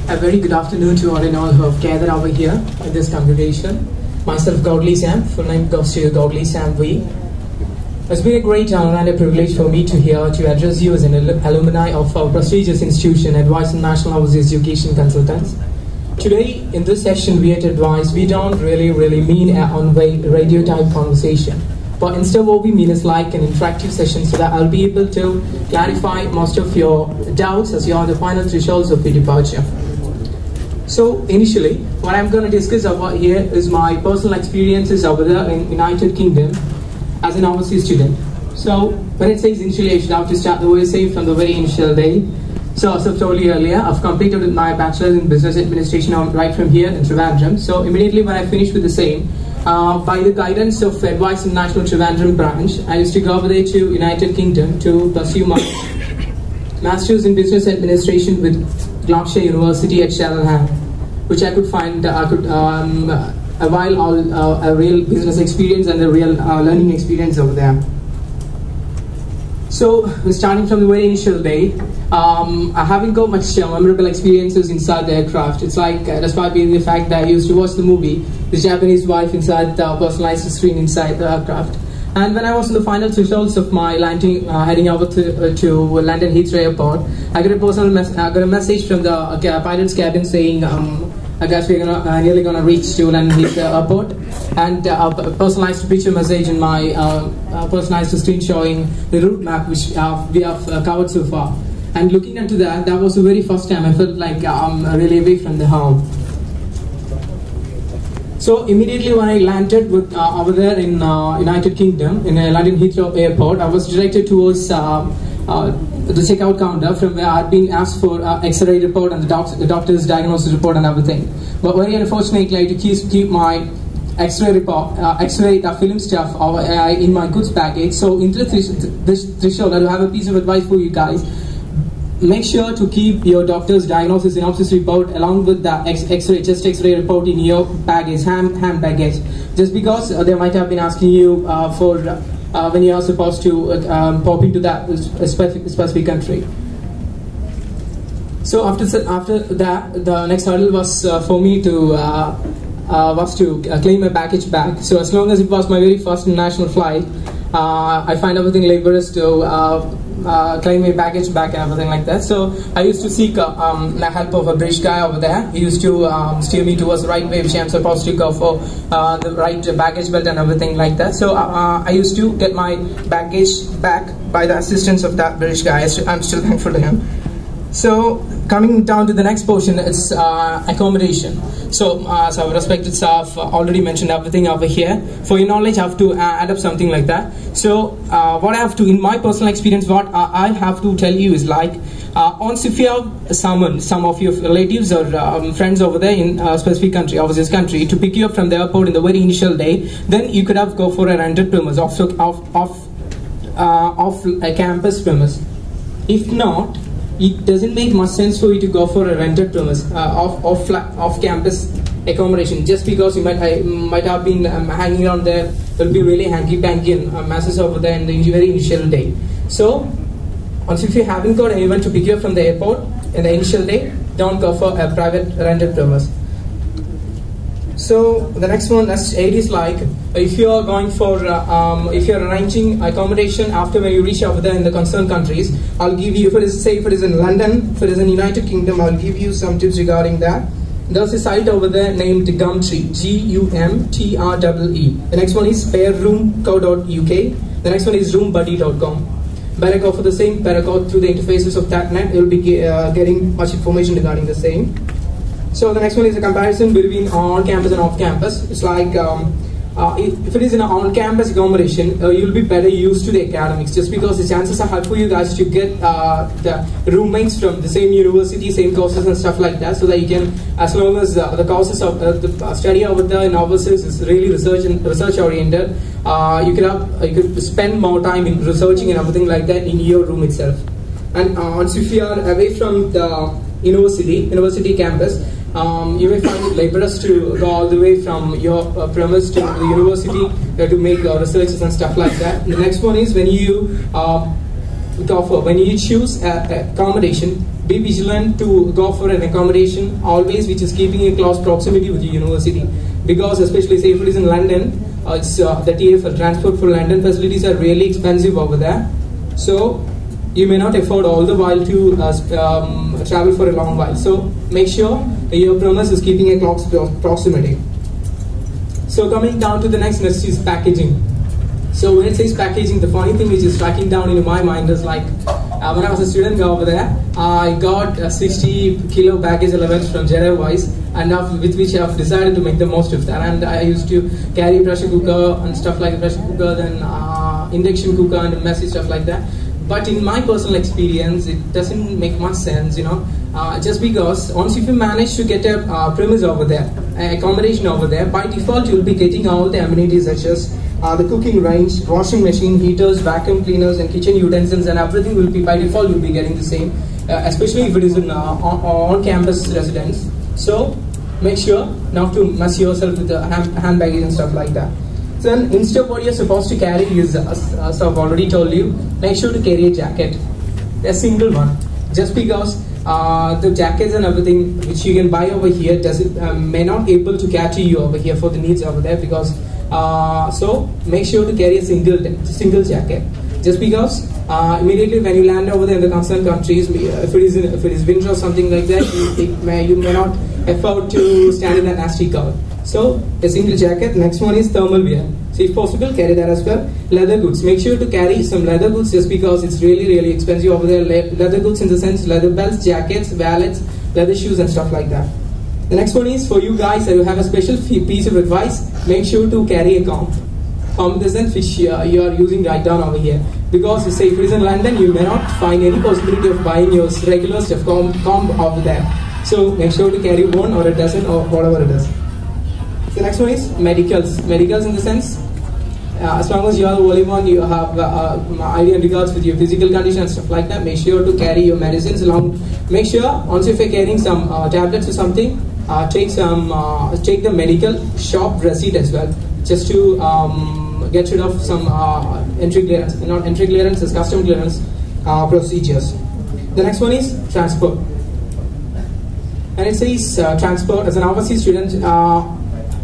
A very good afternoon to all and all who have gathered over here in this congregation. Myself, Godly Sam, full name goes to Godly Sam V. It's been a great honor and a privilege for me to address you as an alumni of our prestigious institution, Advice National Overseas Education Consultants. Today, in this session, we at Advice, we don't really mean a one-way radio type conversation. But instead what we mean is like an interactive session so that I'll be able to clarify most of your doubts as you're on the final thresholds of your departure. So initially, what I'm going to discuss about here is my personal experiences over there in United Kingdom as an overseas student. So when it says initially, I should have to start the way say from the very initial day. So as I've told you earlier, I've completed my bachelor's in business administration right from here in Trivandrum. So immediately when I finished with the same, by the guidance of Advice International Trivandrum branch, I used to go over there to United Kingdom to pursue my Masters in Business Administration with Gloucester University at Cheltenham, which I could find, a real business experience and a real learning experience over there. So, starting from the very initial day, I haven't got much memorable experiences inside the aircraft. It's like, despite being the fact that I used to watch the movie, The Japanese Wife inside the personalized screen inside the aircraft. And when I was in the final thresholds of my landing, heading over to London Heathrow Airport, I got a message from the pilot's cabin saying, I guess we're nearly gonna reach to London Heathrow Airport, and a personalized picture message in my personalized screen showing the route map which we have covered so far. And looking into that, that was the very first time I felt like I'm really away from the home. So immediately when I landed over there in United Kingdom, in London Heathrow Airport, I was directed towards the checkout counter from where I'd been asked for X-ray report and the doctor's diagnosis report and everything. But very unfortunately, I had to keep my X-ray report, X-ray film stuff in my goods baggage. So in this threshold, I have a piece of advice for you guys. Make sure to keep your doctor's diagnosis synopsis report along with the chest X-ray report in your baggage, hand baggage. Just because they might have been asking you for when you are supposed to pop into that specific country. So after that, the next hurdle was for me to claim my baggage back. So as long as it was my very first international flight, I find everything laborious to claim my baggage back and everything like that. So I used to seek the help of a British guy over there. He used to steer me towards the right way which I'm supposed to go for, the right baggage belt and everything like that. So I used to get my baggage back by the assistance of that British guy. I'm still thankful to him. So coming down to the next portion, it's accommodation. So as our respected staff already mentioned everything over here. For your knowledge, I have to add up something like that. So what I have to, in my personal experience, what I have to tell you is like, once if you have some of your relatives or friends over there in a specific country, overseas country, to pick you up from the airport in the very initial day, then you could have go for a rented premise off a campus premise. If not, it doesn't make much sense for you to go for a rented premise off campus accommodation, just because you might have been hanging around there. There'll be really hanky-panky and masses over there in the very initial day. So once if you haven't got anyone to pick you up from the airport in the initial day, don't go for a private rented premise. So the next one, that's 8, is like, if you are going for, if you're arranging accommodation after when you reach over there in the concerned countries, I'll give you, if it is in London, if it is in United Kingdom, I'll give you some tips regarding that. There's a site over there named Gumtree, Gumtree. The next one is spareroom.co.uk. The next one is roombuddy.com. Better go for the same, better go through the interfaces of that net, you'll be getting much information regarding the same. So the next one is a comparison between on-campus and off-campus. It's like, if it is an on-campus accommodation, you'll be better used to the academics, just because the chances are high for you guys to get the roommates from the same university, same courses and stuff like that, so that you can, as long as the courses of the study over there in overseas is really research oriented, you could spend more time in researching and everything like that in your room itself. And once if you are away from the university campus, you may find it laborious to go all the way from your premise to the university to make researches and stuff like that. The next one is when you choose accommodation, be vigilant to go for an accommodation always which is keeping a close proximity with the university, because especially say if it is in London, it's the TFL, Transport for London facilities are really expensive over there, so you may not afford all the while to travel for a long while. So make sure your premise is keeping a close proximity. So coming down to the next is packaging. So when it says packaging, the funny thing which is striking down into my mind is like when I was a student over there, I got 60 kilo baggage allowance from Jeddah Wise, and with which I have decided to make the most of that. And I used to carry pressure cooker and stuff like pressure cooker, then induction cooker and messy stuff like that. But in my personal experience, it doesn't make much sense, just because once if you manage to get a premise over there, accommodation over there, by default you will be getting all the amenities such as the cooking range, washing machine, heaters, vacuum cleaners, and kitchen utensils, and everything will be by default you'll be getting the same, especially if it is an on-campus residence. So make sure not to mess yourself with the hand baggage and stuff like that. Then instead what you're supposed to carry is, as I've already told you, make sure to carry a jacket, a single one, just because the jackets and everything which you can buy over here may not able to cater you over here for the needs over there, because so make sure to carry a single jacket, just because immediately when you land over there in the concerned countries, if it is winter or something like that, you may not afford to stand in that nasty cold. So a single jacket. Next one is thermal wear. So if possible, carry that as well. Leather goods. Make sure to carry some leather goods, just because it's really expensive over there. Leather goods in the sense leather belts, jackets, wallets, leather shoes and stuff like that. The next one is for you guys. I have a special piece of advice. Make sure to carry a comb. Comb in the sense which you are using right down over here. Because say if it is in London, you may not find any possibility of buying your regular stuff comb over there. So make sure to carry one or a dozen or whatever it is. The next one is medicals. Medicals in the sense, as long as you are the only one, you have idea in regards with your physical condition and stuff like that. Make sure to carry your medicines along. Make sure once if you're carrying some tablets or something, take the medical shop receipt as well, just to get rid of some entry clearance, not entry clearance, it's custom clearance procedures. The next one is transport, and it says transport as an overseas student.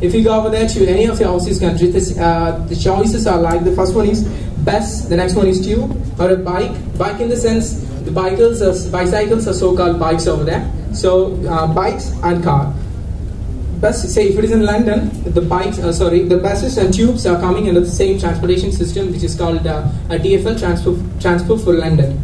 If you go over there to any of the overseas countries, the choices are like, the first one is bus, the next one is tube, or a bike. Bike in the sense, the bicycles are so-called bikes over there. So bikes and car. Bus, say if it is in London, the buses and tubes are coming under the same transportation system, which is called a TFL, Transport for London.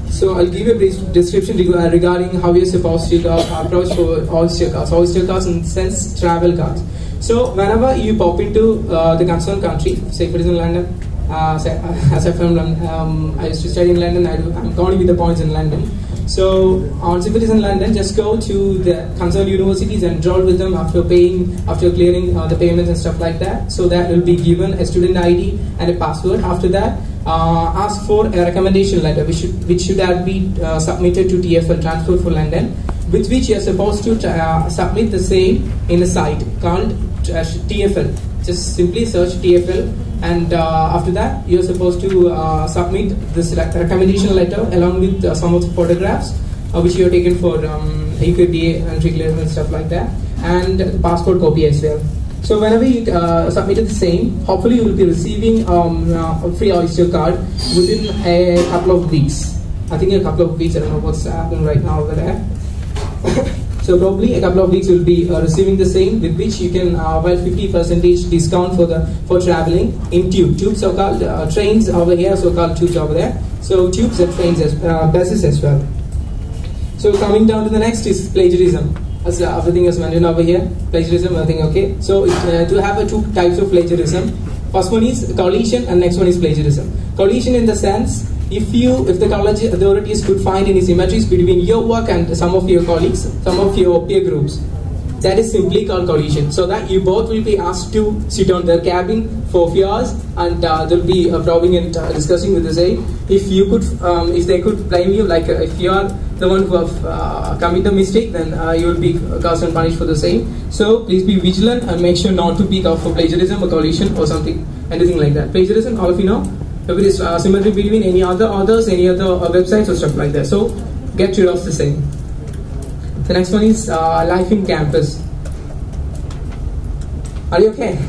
So I'll give you a brief description regarding how you're supposed to approach for oyster cars. Oyster cars in the sense travel cars. So whenever you pop into the concerned country, say if it is in London, as I'm from London, I used to study in London, I'm counting with the points in London. So once if it is in London, just go to the concerned universities and enroll with them after clearing the payments and stuff like that. So that will be given a student ID and a password. After that, ask for a recommendation letter which should have been submitted to TFL, Transport for London, with which you are supposed to submit the same in a site called TFL. Just simply search TFL, and after that you are supposed to submit this recommendation letter along with some of the photographs which you have taken for EQDA entry clearance and stuff like that, and the passport copy as well. So whenever you submitted the same, hopefully you will be receiving a free Oyster card within a couple of weeks. I think a couple of weeks, I don't know what's happening right now over there. So probably a couple of weeks you will be receiving the same, with which you can buy 50% discount for traveling in tube. Tubes are called trains over here, so called tubes over there. So tubes and trains as buses as well. So coming down to the next is plagiarism. As everything is mentioned over here, plagiarism, I think, okay. So to have two types of plagiarism. First one is collision and next one is plagiarism. Collision in the sense, if the college authorities could find any symmetries between your work and some of your colleagues, some of your peer groups, that is simply called collision. So that you both will be asked to sit on their cabin for a few hours, and they'll be probing and discussing with the same. If they could blame you, like if you are the one who have committed a mistake, then you will be caused and punished for the same. So please be vigilant and make sure not to pick up for plagiarism or collision or something, anything like that. Plagiarism, all of you know, if it is similarity between any other authors, any other websites or stuff like that. So get rid of the same. The next one is life in campus. Are you okay?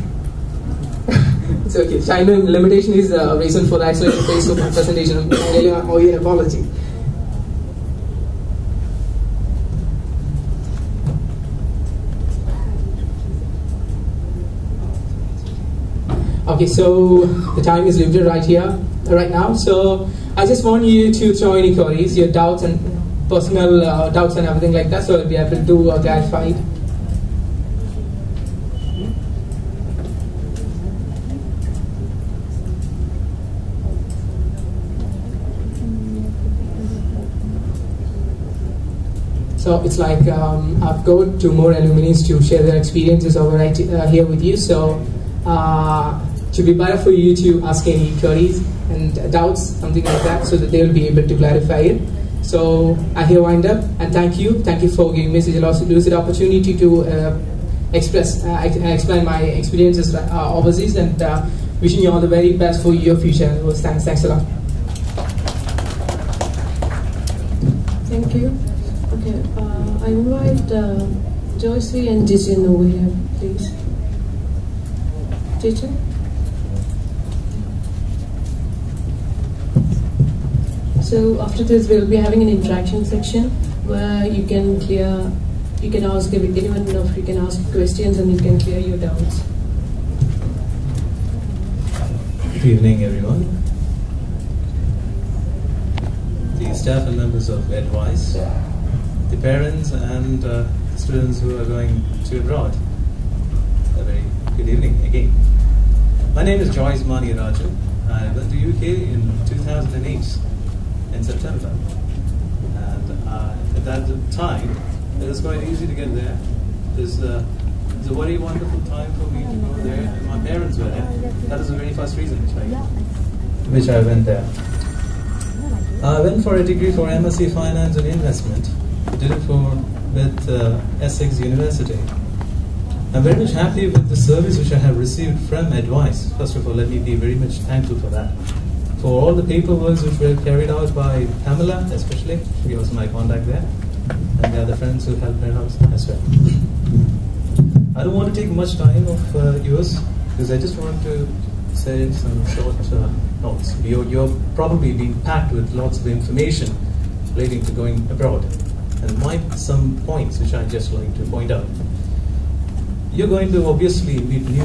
It's okay. I know limitation is the reason for the acceleration phase of my presentation. I really owe you an apology. Okay, so the time is limited right now. So I just want you to throw any queries, your doubts and personal doubts and everything like that, so I'll be able to clarify it. So it's like I've got 2 more alumni to share their experiences over right here with you. So to be better for you to ask any queries and doubts, something like that, so that they will be able to clarify it. So I here wind up, and thank you for giving me such a lucid opportunity to explain my experiences overseas, and wishing you all the very best for your future. Thanks a lot. Thank you. Okay, I invite Joyce and Jijin over here, please. Jijin? So after this, we'll be having an interaction section where you can ask anyone enough, you can ask questions and you can clear your doubts. Good evening, everyone. The staff and members of Advice, the parents and the students who are going to abroad. A very good evening again. My name is Joyce Mani Raju. I went to UK in 2008 in September, and at that time it was quite easy to get there. It was a very wonderful time for me to go there, and my parents were there. That is the very first reason which I went there. I went for a degree for MSc Finance and Investment. Did it with Essex University. I'm very much happy with the service which I have received from Advice. First of all, let me be very much thankful for that. For all the paperwork which were carried out by Pamela, especially, she was my contact there, and the other friends who helped me out as well. I don't want to take much time of yours, because I just want to say some short notes. You're probably being packed with lots of information relating to going abroad, and some points which I'd just like to point out. You're going to obviously meet new